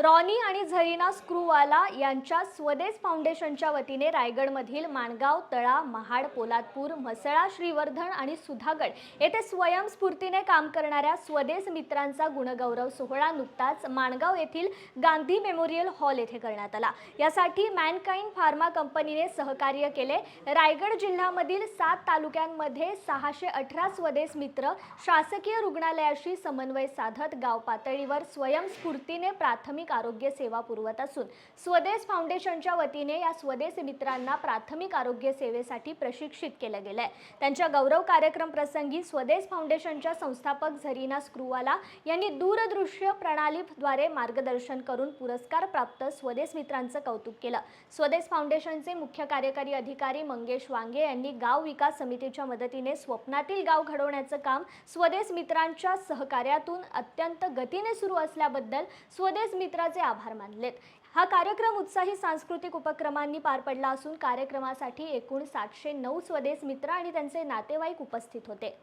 Ronnie आणि झरीना स्क्रूवाला यांच्या स्वदेश फाउंडेशनच्या वतीने रायगडमधील माणगाव, तळा, महाड, पोलादपूर, म्हसळा, श्रीवर्धन आणि सुधागड येथे स्वयंस्फूर्तीने काम करणाऱ्या स्वदेश मित्रांचा गुणगौरव सोहळा नुकताच माणगाव येथील गांधी मेमोरियल हॉल येथे करण्यात आला। यासाठी मॅनकाइंड फार्मा कंपनीने सहकार्य केले। रायगड जिल्ह्यामधील 7 तालुक्यांमध्ये 618 स्वदेश मित्र शासकीय रुग्णालयाशी समन्वय साधत गाव पातळीवर स्वयंस्फूर्तीने प्राथमिक आरोग्य सेवा पुरवत असून स्वदेश फाउंडेशनच्या वतीने या स्वदेश मित्रांना प्राथमिक आरोग्य सेवेसाठी प्रशिक्षित केले गेले। त्यांच्या गौरव कार्यक्रम प्रसंगी स्वदेश फाउंडेशनच्या संस्थापक झरीना स्क्रूवाला यांनी दूरदृश्य प्रणालीद्वारे मार्गदर्शन करून पुरस्कार प्राप्त स्वदेश मित्रांचे कौतुक केले। स्वदेश फाउंडेशनचे मुख्य कार्यकारी अधिकारी मंगेश वांगे यांनी गाव विकास समितीच्या मदतीने स्वप्नातील गाव घडवण्याचे काम स्वदेश मित्रांच्या सहकार्यातून अत्यंत गतीने सुरू असल्याबद्दल स्वदेश मित्राचे आभार मानलेत। हा कार्यक्रम उत्साही सांस्कृतिक उपक्रमांनी पार पडला असून कार्यक्रमासाठी एकूण 709 स्वदेश मित्र आणि त्यांचे नातेवाईक उपस्थित होते।